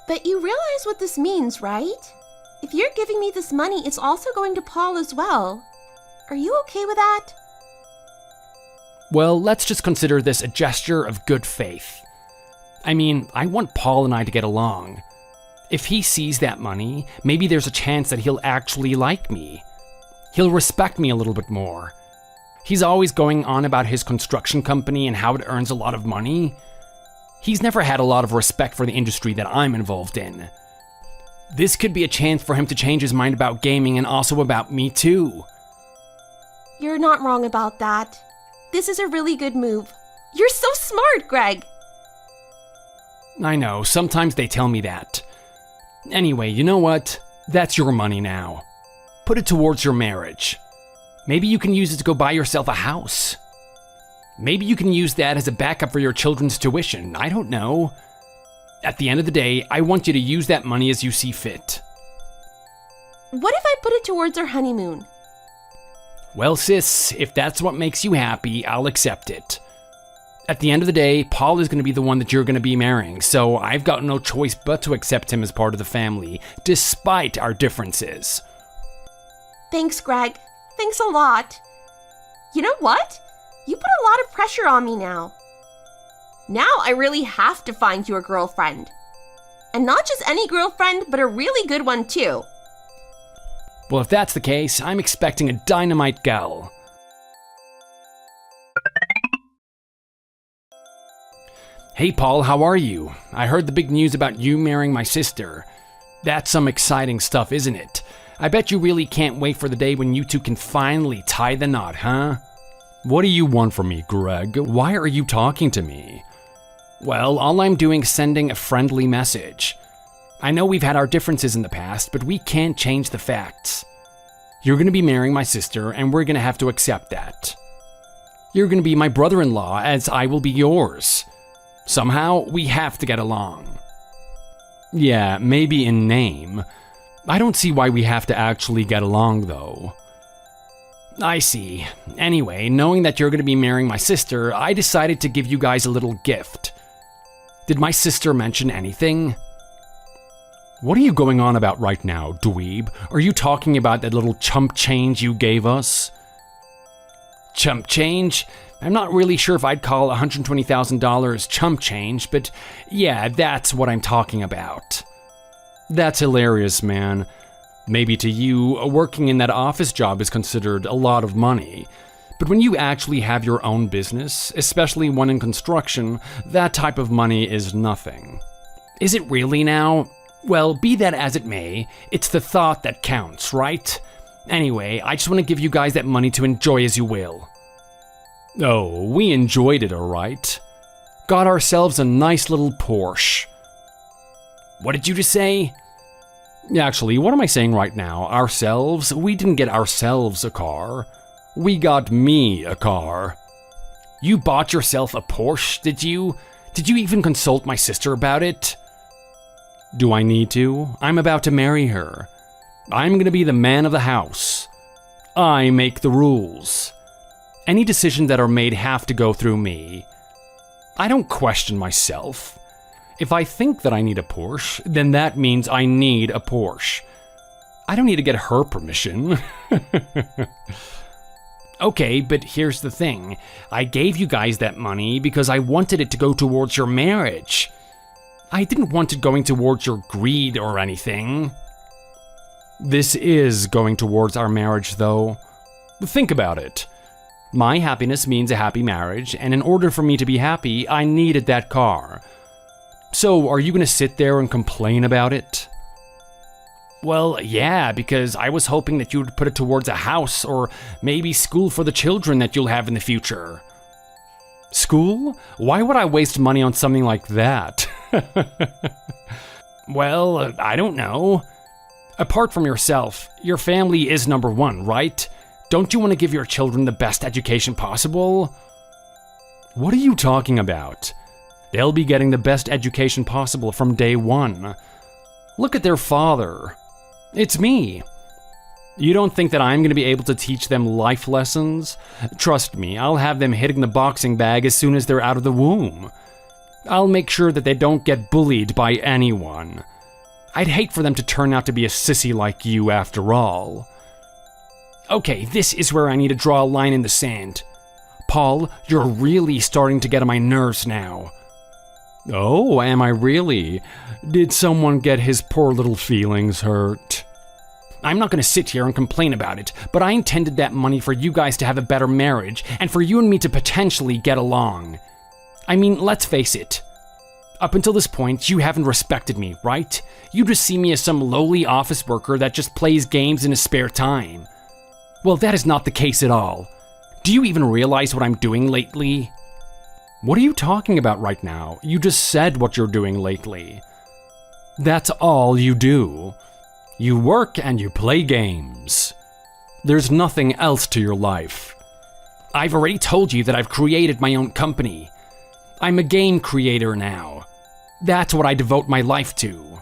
But you realize what this means, right? If you're giving me this money, it's also going to Paul as well. Are you okay with that? Well, let's just consider this a gesture of good faith. I mean, I want Paul and I to get along. If he sees that money, maybe there's a chance that he'll actually like me. He'll respect me a little bit more. He's always going on about his construction company and how it earns a lot of money. He's never had a lot of respect for the industry that I'm involved in. This could be a chance for him to change his mind about gaming and also about me too. You're not wrong about that. This is a really good move. You're so smart, Greg. I know, sometimes they tell me that. Anyway, you know what? That's your money now. Put it towards your marriage. Maybe you can use it to go buy yourself a house. Maybe you can use that as a backup for your children's tuition. I don't know. At the end of the day, I want you to use that money as you see fit. What if I put it towards our honeymoon? Well, sis, if that's what makes you happy, I'll accept it. At the end of the day, Paul is going to be the one that you're going to be marrying, so I've got no choice but to accept him as part of the family, despite our differences. Thanks, Greg. Thanks a lot. You know what? You put a lot of pressure on me now. Now I really have to find you a girlfriend. And not just any girlfriend, but a really good one too. Well, if that's the case, I'm expecting a dynamite gal. Hey Paul, how are you? I heard the big news about you marrying my sister. That's some exciting stuff, isn't it? I bet you really can't wait for the day when you two can finally tie the knot, huh? What do you want from me, Greg? Why are you talking to me? Well, all I'm doing is sending a friendly message. I know we've had our differences in the past, but we can't change the facts. You're gonna be marrying my sister, and we're gonna have to accept that. You're gonna be my brother-in-law, as I will be yours. Somehow, we have to get along. Yeah, maybe in name. I don't see why we have to actually get along, though. I see. Anyway, knowing that you're going to be marrying my sister, I decided to give you guys a little gift. Did my sister mention anything? What are you going on about right now, dweeb? Are you talking about that little chump change you gave us? Chump change? I'm not really sure if I'd call $120,000 chump change, but yeah, that's what I'm talking about. That's hilarious, man. Maybe to you, working in that office job is considered a lot of money. But when you actually have your own business, especially one in construction, that type of money is nothing. Is it really now? Well, be that as it may, it's the thought that counts, right? Anyway, I just want to give you guys that money to enjoy as you will. Oh, we enjoyed it, alright. Got ourselves a nice little Porsche. What did you just say? Actually, what am I saying right now? Ourselves? We didn't get ourselves a car. We got me a car. You bought yourself a Porsche, did you? Did you even consult my sister about it? Do I need to? I'm about to marry her. I'm gonna be the man of the house. I make the rules. Any decisions that are made have to go through me. I don't question myself. If I think that I need a Porsche, then that means I need a Porsche. I don't need to get her permission. Okay, but here's the thing. I gave you guys that money because I wanted it to go towards your marriage. I didn't want it going towards your greed or anything. This is going towards our marriage, though. Think about it. My happiness means a happy marriage, and in order for me to be happy, I needed that car. So, are you gonna sit there and complain about it? Well, yeah, because I was hoping that you would put it towards a house or maybe school for the children that you'll have in the future. School? Why would I waste money on something like that? Well, I don't know. Apart from yourself, your family is number one, right? Don't you want to give your children the best education possible? What are you talking about? They'll be getting the best education possible from day one. Look at their father. It's me. You don't think that I'm going to be able to teach them life lessons? Trust me, I'll have them hitting the boxing bag as soon as they're out of the womb. I'll make sure that they don't get bullied by anyone. I'd hate for them to turn out to be a sissy like you after all. Okay, this is where I need to draw a line in the sand. Paul, you're really starting to get on my nerves now. Oh, am I really? Did someone get his poor little feelings hurt? I'm not going to sit here and complain about it, but I intended that money for you guys to have a better marriage and for you and me to potentially get along. I mean, let's face it. Up until this point, you haven't respected me, right? You just see me as some lowly office worker that just plays games in his spare time. Well, that is not the case at all. Do you even realize what I'm doing lately? What are you talking about right now? You just said what you're doing lately. That's all you do. You work and you play games. There's nothing else to your life. I've already told you that I've created my own company. I'm a game creator now. That's what I devote my life to.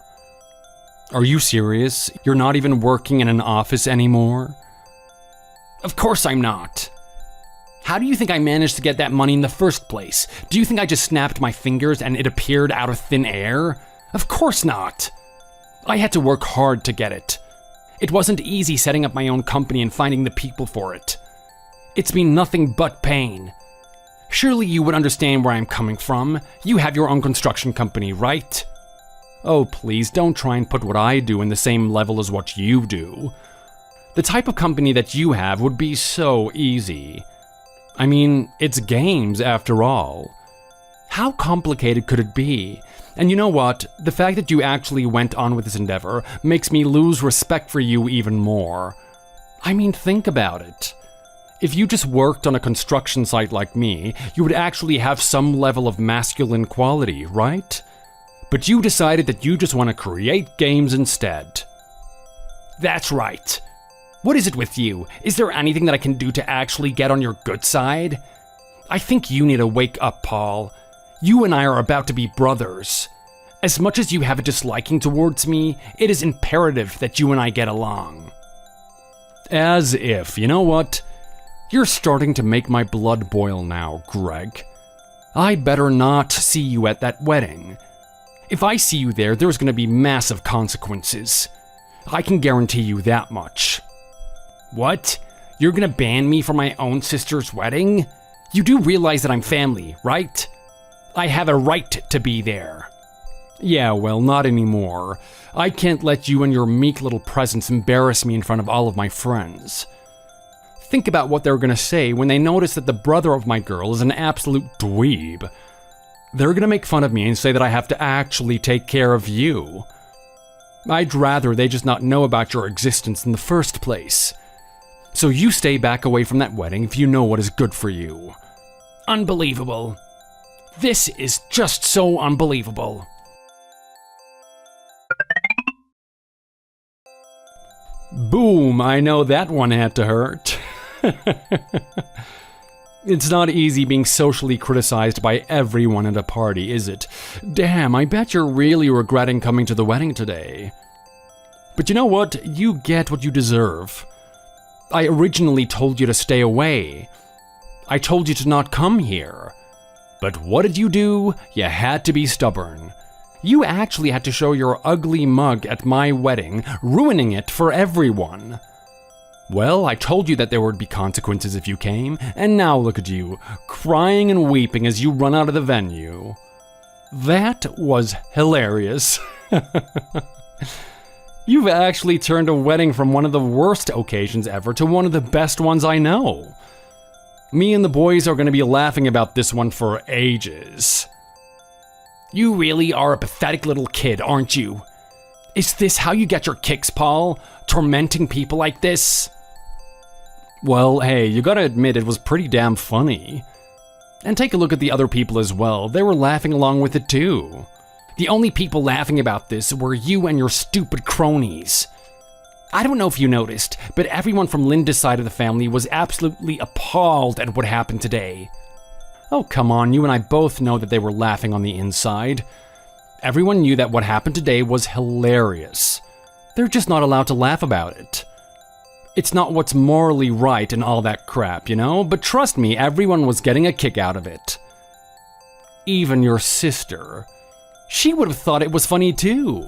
Are you serious? You're not even working in an office anymore? Of course I'm not. How do you think I managed to get that money in the first place? Do you think I just snapped my fingers and it appeared out of thin air? Of course not. I had to work hard to get it. It wasn't easy setting up my own company and finding the people for it. It's been nothing but pain. Surely you would understand where I'm coming from. You have your own construction company, right? Oh, please don't try and put what I do in the same level as what you do. The type of company that you have would be so easy. I mean, it's games after all. How complicated could it be? And you know what? The fact that you actually went on with this endeavor makes me lose respect for you even more. I mean, think about it. If you just worked on a construction site like me, you would actually have some level of masculine quality, right? But you decided that you just want to create games instead. That's right. What is it with you? Is there anything that I can do to actually get on your good side? I think you need to wake up, Paul. You and I are about to be brothers. As much as you have a disliking towards me, it is imperative that you and I get along. As if, you know what? You're starting to make my blood boil now, Greg. I'd better not see you at that wedding. If I see you there, there's gonna be massive consequences. I can guarantee you that much. What? You're gonna ban me from my own sister's wedding? You do realize that I'm family, right? I have a right to be there. Yeah, well, not anymore. I can't let you and your meek little presence embarrass me in front of all of my friends. Think about what they're gonna say when they notice that the brother of my girl is an absolute dweeb. They're gonna make fun of me and say that I have to actually take care of you. I'd rather they just not know about your existence in the first place. So you stay back away from that wedding if you know what is good for you. Unbelievable. This is just so unbelievable. Boom, I know that one had to hurt. It's not easy being socially criticized by everyone at a party, is it? Damn, I bet you're really regretting coming to the wedding today. But you know what? You get what you deserve. I originally told you to stay away. I told you to not come here. But what did you do? You had to be stubborn. You actually had to show your ugly mug at my wedding, ruining it for everyone. Well, I told you that there would be consequences if you came, and now look at you, crying and weeping as you run out of the venue. That was hilarious. You've actually turned a wedding from one of the worst occasions ever to one of the best ones I know. Me and the boys are going to be laughing about this one for ages. You really are a pathetic little kid, aren't you? Is this how you get your kicks, Paul? Tormenting people like this? Well, hey, you gotta admit it was pretty damn funny. And take a look at the other people as well. They were laughing along with it too. The only people laughing about this were you and your stupid cronies. I don't know if you noticed, but everyone from Linda's side of the family was absolutely appalled at what happened today. Oh, come on, you and I both know that they were laughing on the inside. Everyone knew that what happened today was hilarious. They're just not allowed to laugh about it. It's not what's morally right and all that crap, you know? But trust me, everyone was getting a kick out of it. Even your sister. She would have thought it was funny too.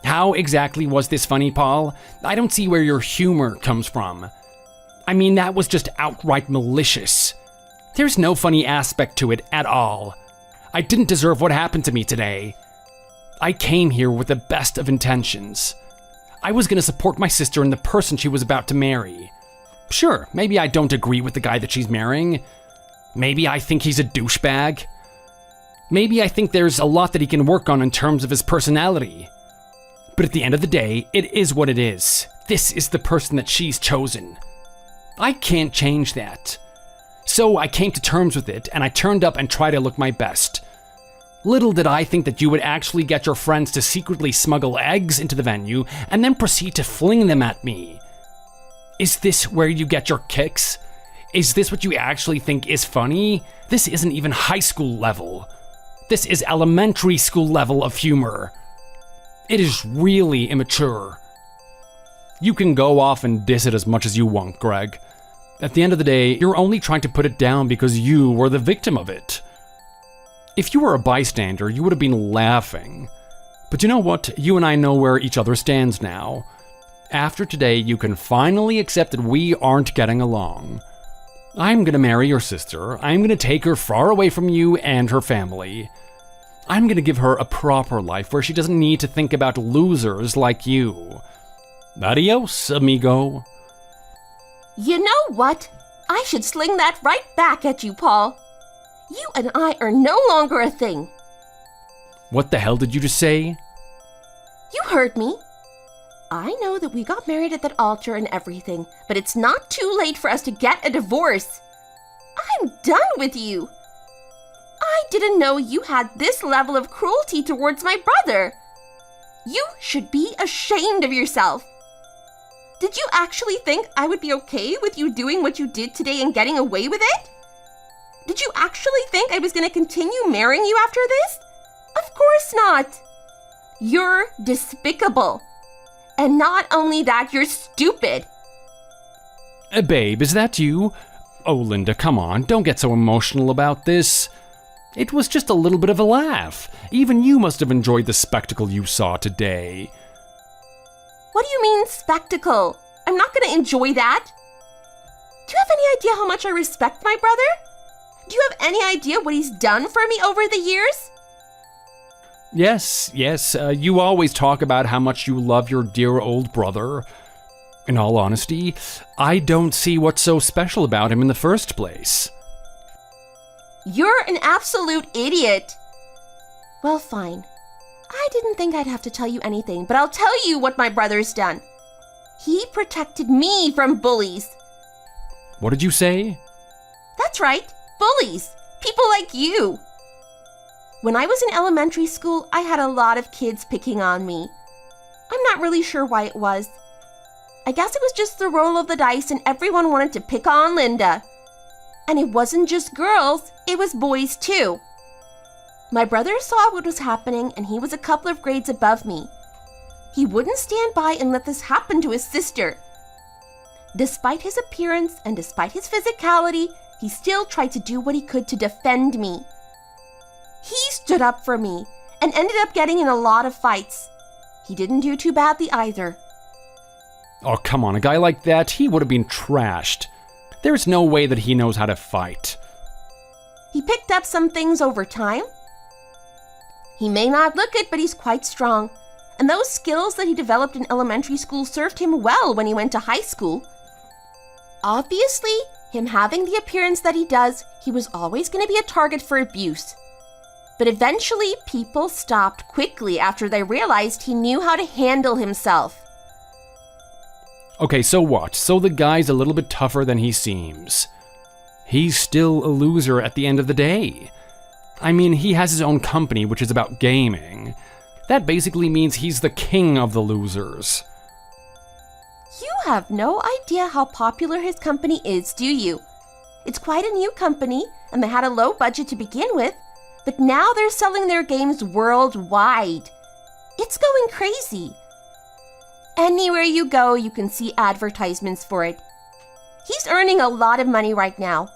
How exactly was this funny, Paul? I don't see where your humor comes from. I mean, that was just outright malicious. There's no funny aspect to it at all. I didn't deserve what happened to me today. I came here with the best of intentions. I was going to support my sister and the person she was about to marry. Sure, maybe I don't agree with the guy that she's marrying. Maybe I think he's a douchebag. Maybe I think there's a lot that he can work on in terms of his personality. But at the end of the day, it is what it is. This is the person that she's chosen. I can't change that. So I came to terms with it, and I turned up and tried to look my best. Little did I think that you would actually get your friends to secretly smuggle eggs into the venue and then proceed to fling them at me. Is this where you get your kicks? Is this what you actually think is funny? This isn't even high school level. This is elementary school level of humor. It is really immature. You can go off and diss it as much as you want, Greg. At the end of the day, you're only trying to put it down because you were the victim of it. If you were a bystander, you would have been laughing. But you know what? You and I know where each other stands now. After today, you can finally accept that we aren't getting along. I'm gonna marry your sister. I'm gonna take her far away from you and her family. I'm gonna give her a proper life where she doesn't need to think about losers like you. Adios, amigo. You know what? I should sling that right back at you, Paul. You and I are no longer a thing. What the hell did you just say? You heard me. I know that we got married at that altar and everything, but it's not too late for us to get a divorce. I'm done with you. I didn't know you had this level of cruelty towards my brother. You should be ashamed of yourself. Did you actually think I would be okay with you doing what you did today and getting away with it? Did you actually think I was going to continue marrying you after this? Of course not. You're despicable. And not only that, you're stupid. Babe, is that you? Oh, Linda, come on, don't get so emotional about this. It was just a little bit of a laugh. Even you must have enjoyed the spectacle you saw today. What do you mean, spectacle? I'm not going to enjoy that. Do you have any idea how much I respect my brother? Do you have any idea what he's done for me over the years? Yes, you always talk about how much you love your dear old brother. In all honesty, I don't see what's so special about him in the first place. You're an absolute idiot. Well, fine. I didn't think I'd have to tell you anything, but I'll tell you what my brother's done. He protected me from bullies. What did you say? That's right, bullies. People like you. When I was in elementary school, I had a lot of kids picking on me. I'm not really sure why it was. I guess it was just the roll of the dice and everyone wanted to pick on Linda. And it wasn't just girls, it was boys too. My brother saw what was happening and he was a couple of grades above me. He wouldn't stand by and let this happen to his sister. Despite his appearance and despite his physicality, he still tried to do what he could to defend me. He stood up for me and ended up getting in a lot of fights. He didn't do too badly either. Oh, come on, a guy like that, he would have been trashed. There's no way that he knows how to fight. He picked up some things over time. He may not look it, but he's quite strong. And those skills that he developed in elementary school served him well when he went to high school. Obviously, him having the appearance that he does, he was always going to be a target for abuse. But eventually, people stopped quickly after they realized he knew how to handle himself. Okay, so what? So the guy's a little bit tougher than he seems. He's still a loser at the end of the day. I mean, he has his own company, which is about gaming. That basically means he's the king of the losers. You have no idea how popular his company is, do you? It's quite a new company, and they had a low budget to begin with, but now they're selling their games worldwide. It's going crazy. Anywhere you go, you can see advertisements for it. He's earning a lot of money right now.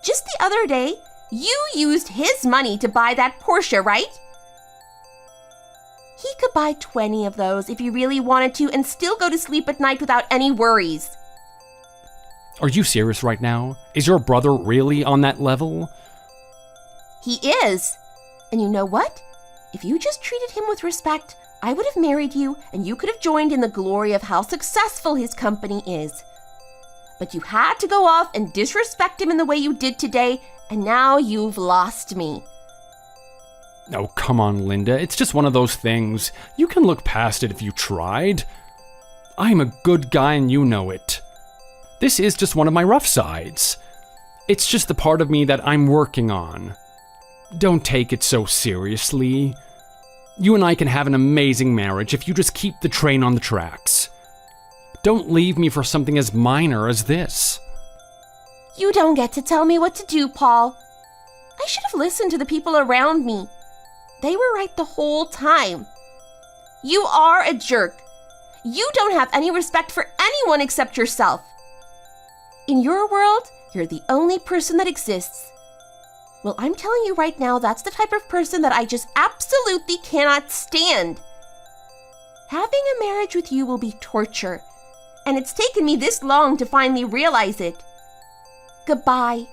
Just the other day, you used his money to buy that Porsche, right? He could buy 20 of those if he really wanted to and still go to sleep at night without any worries. Are you serious right now? Is your brother really on that level? He is. And you know what? If you just treated him with respect, I would have married you and you could have joined in the glory of how successful his company is. But you had to go off and disrespect him in the way you did today, and now you've lost me. Oh, come on, Linda. It's just one of those things. You can look past it if you tried. I'm a good guy and you know it. This is just one of my rough sides. It's just the part of me that I'm working on. Don't take it so seriously. You and I can have an amazing marriage if you just keep the train on the tracks. Don't leave me for something as minor as this. You don't get to tell me what to do, Paul. I should have listened to the people around me. They were right the whole time. You are a jerk. You don't have any respect for anyone except yourself. In your world, you're the only person that exists. Well, I'm telling you right now, that's the type of person that I just absolutely cannot stand. Having a marriage with you will be torture, and it's taken me this long to finally realize it. Goodbye.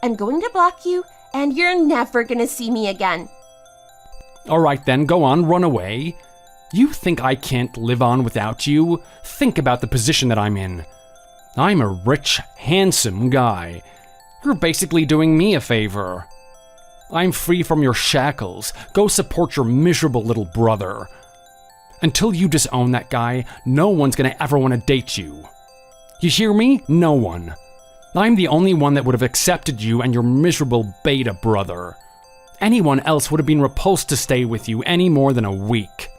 I'm going to block you, and you're never gonna see me again. All right then, go on, run away. You think I can't live on without you? Think about the position that I'm in. I'm a rich, handsome guy. You're basically doing me a favor. I'm free from your shackles. Go support your miserable little brother. Until you disown that guy, no one's gonna ever want to date you. You hear me? No one. I'm the only one that would have accepted you and your miserable beta brother. Anyone else would have been repulsed to stay with you any more than a week.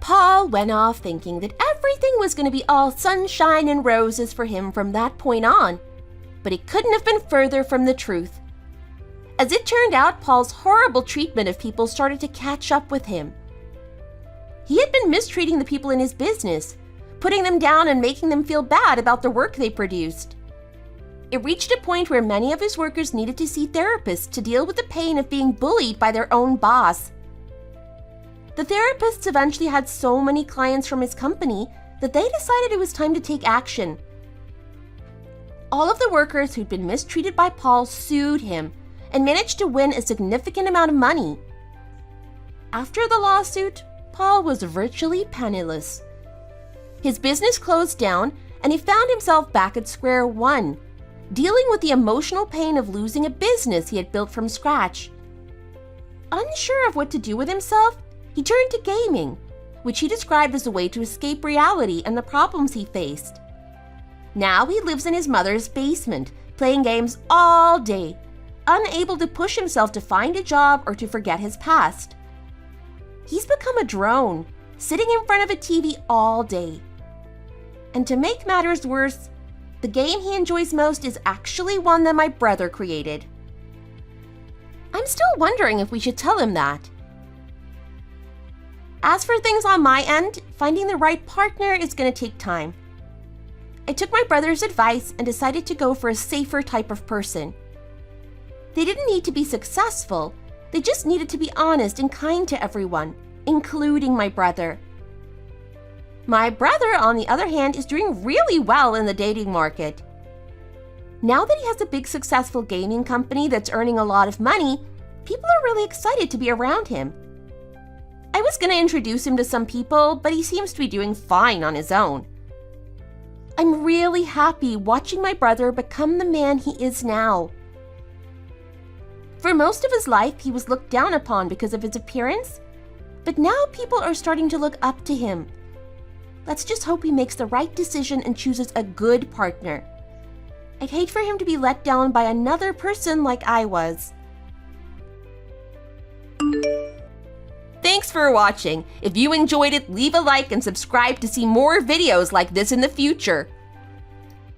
Paul went off thinking that everything was going to be all sunshine and roses for him from that point on, but it couldn't have been further from the truth. As it turned out, Paul's horrible treatment of people started to catch up with him. He had been mistreating the people in his business, putting them down and making them feel bad about the work they produced. It reached a point where many of his workers needed to see therapists to deal with the pain of being bullied by their own boss. The therapists eventually had so many clients from his company that they decided it was time to take action. All of the workers who'd been mistreated by Paul sued him and managed to win a significant amount of money. After the lawsuit, Paul was virtually penniless. His business closed down and he found himself back at square one, dealing with the emotional pain of losing a business he had built from scratch. Unsure of what to do with himself, he turned to gaming, which he described as a way to escape reality and the problems he faced. Now he lives in his mother's basement, playing games all day, unable to push himself to find a job or to forget his past. He's become a drone, sitting in front of a TV all day. And to make matters worse, the game he enjoys most is actually one that my brother created. I'm still wondering if we should tell him that. As for things on my end, finding the right partner is going to take time. I took my brother's advice and decided to go for a safer type of person. They didn't need to be successful, they just needed to be honest and kind to everyone, including my brother. My brother, on the other hand, is doing really well in the dating market. Now that he has a big successful gaming company that's earning a lot of money, people are really excited to be around him. I was going to introduce him to some people, but he seems to be doing fine on his own. I'm really happy watching my brother become the man he is now. For most of his life, he was looked down upon because of his appearance, but now people are starting to look up to him. Let's just hope he makes the right decision and chooses a good partner. I'd hate for him to be let down by another person like I was. Thanks for watching. If you enjoyed it, leave a like and subscribe to see more videos like this in the future.